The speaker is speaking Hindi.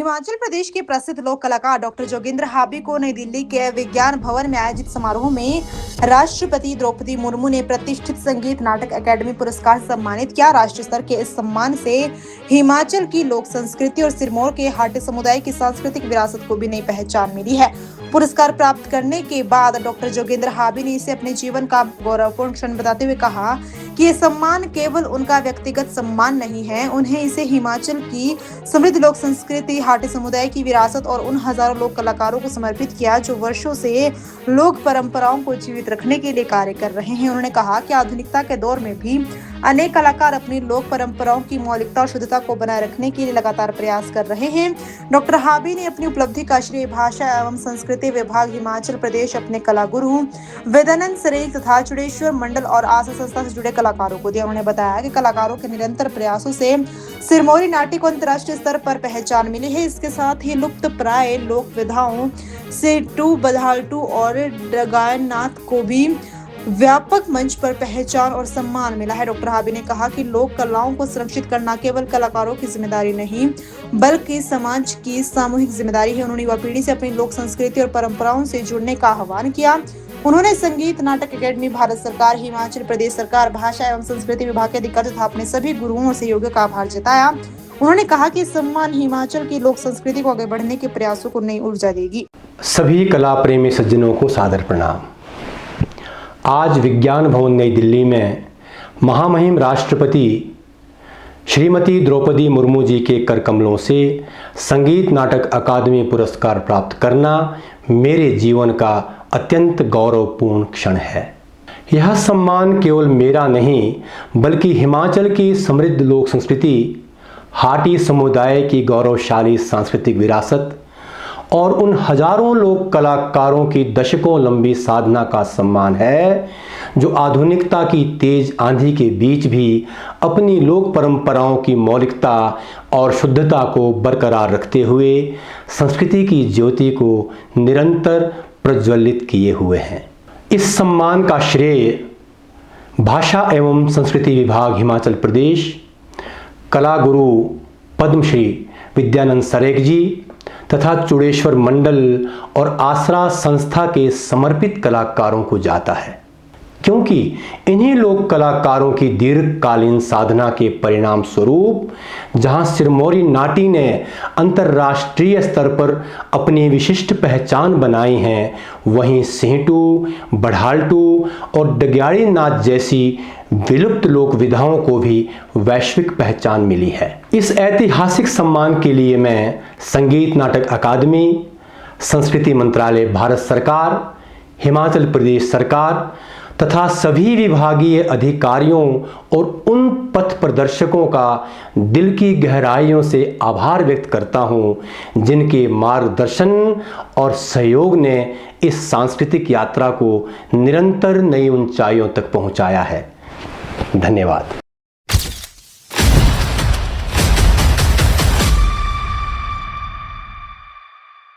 हिमाचल प्रदेश के प्रसिद्ध लोक कलाकार डॉक्टर जोगेंद्र हाबी को नई दिल्ली के विज्ञान भवन में आयोजित समारोह में राष्ट्रपति द्रौपदी मुर्मू ने प्रतिष्ठित संगीत नाटक अकादमी पुरस्कार से सम्मानित किया। राष्ट्रीय स्तर के इस सम्मान से हिमाचल की लोक संस्कृति और सिरमौर के हाटी समुदाय की सांस्कृतिक विरासत को भी नई पहचान मिली है। पुरस्कार प्राप्त करने के बाद डॉक्टर जोगेंद्र हाबी ने इसे अपने जीवन का गौरवपूर्ण क्षण बताते हुए कहा कि ये सम्मान केवल उनका व्यक्तिगत सम्मान नहीं है, उन्हें इसे हिमाचल की समृद्ध लोक संस्कृति, हाटी समुदाय की विरासत और उन हजारों लोक कलाकारों को समर्पित किया जो वर्षों से लोक परंपराओं को जीवित रखने के लिए कार्य कर रहे हैं। उन्होंने कहा कि आधुनिकता के दौर में भी अनेक कलाकार अपनी लोक परंपराओं की मौलिकता और शुद्धता को बनाए रखने के लिए लगातार प्रयास कर रहे हैं। डॉक्टर हाबी ने अपनी उपलब्धि का श्रेय भाषा एवं संस्कृति विभाग हिमाचल प्रदेश, अपने कला गुरु वेदानंद सरेख तथा चुड़ेश्वर मंडल और आशा संस्था से जुड़े कलाकारों को दिया। उन्होंने बताया कि कलाकारों के निरंतर प्रयासों से सिरमौरी नाट्य को अंतर्राष्ट्रीय स्तर पर पहचान मिली है। इसके साथ ही लुप्त प्राय लोक विधाओं सेटू, बधालटू और डगान नाथ को भी व्यापक मंच पर पहचान और सम्मान मिला है। डॉक्टर हाबी ने कहा कि लोक कलाओं को संरक्षित करना केवल कलाकारों की जिम्मेदारी नहीं बल्कि समाज की सामूहिक जिम्मेदारी है। उन्होंने युवा पीढ़ी से अपनी लोक संस्कृति और परंपराओं से जुड़ने का आह्वान किया। उन्होंने संगीत नाटक अकादमी, भारत सरकार, हिमाचल प्रदेश सरकार, भाषा एवं संस्कृति विभाग के अधिकारी तथा अपने सभी गुरुओं और सहयोगियों का आभार जताया। उन्होंने कहा कि सम्मान हिमाचल की लोक संस्कृति को आगे बढ़ने के प्रयासों को नई ऊर्जा देगी। सभी कला प्रेमी सज्जनों को सादर प्रणाम। आज विज्ञान भवन नई दिल्ली में महामहिम राष्ट्रपति श्रीमती द्रौपदी मुर्मू जी के कर कमलों से संगीत नाटक अकादमी पुरस्कार प्राप्त करना मेरे जीवन का अत्यंत गौरवपूर्ण क्षण है। यह सम्मान केवल मेरा नहीं बल्कि हिमाचल की समृद्ध लोक संस्कृति, हाटी समुदाय की गौरवशाली सांस्कृतिक विरासत और उन हजारों लोक कलाकारों की दशकों लंबी साधना का सम्मान है जो आधुनिकता की तेज आंधी के बीच भी अपनी लोक परंपराओं की मौलिकता और शुद्धता को बरकरार रखते हुए संस्कृति की ज्योति को निरंतर प्रज्वलित किए हुए हैं। इस सम्मान का श्रेय भाषा एवं संस्कृति विभाग हिमाचल प्रदेश, कला गुरु पद्मश्री वेदानंद सरेख जी तथा चुड़ेश्वर मंडल और आसरा संस्था के समर्पित कलाकारों को जाता है, क्योंकि इन्हीं लोक कलाकारों की दीर्घकालीन साधना के परिणाम स्वरूप जहां सिरमौरी नाटी ने अंतर्राष्ट्रीय स्तर पर अपनी विशिष्ट पहचान बनाई है, वहीं सेटू, बधालटू और डग्याड़ी नाच जैसी विलुप्त लोक विधाओं को भी वैश्विक पहचान मिली है। इस ऐतिहासिक सम्मान के लिए मैं संगीत नाटक अकादमी, संस्कृति मंत्रालय भारत सरकार, हिमाचल प्रदेश सरकार तथा सभी विभागीय अधिकारियों और उन पथ प्रदर्शकों का दिल की गहराइयों से आभार व्यक्त करता हूं जिनके मार्गदर्शन और सहयोग ने इस सांस्कृतिक यात्रा को निरंतर नई ऊंचाइयों तक पहुंचाया है। धन्यवाद।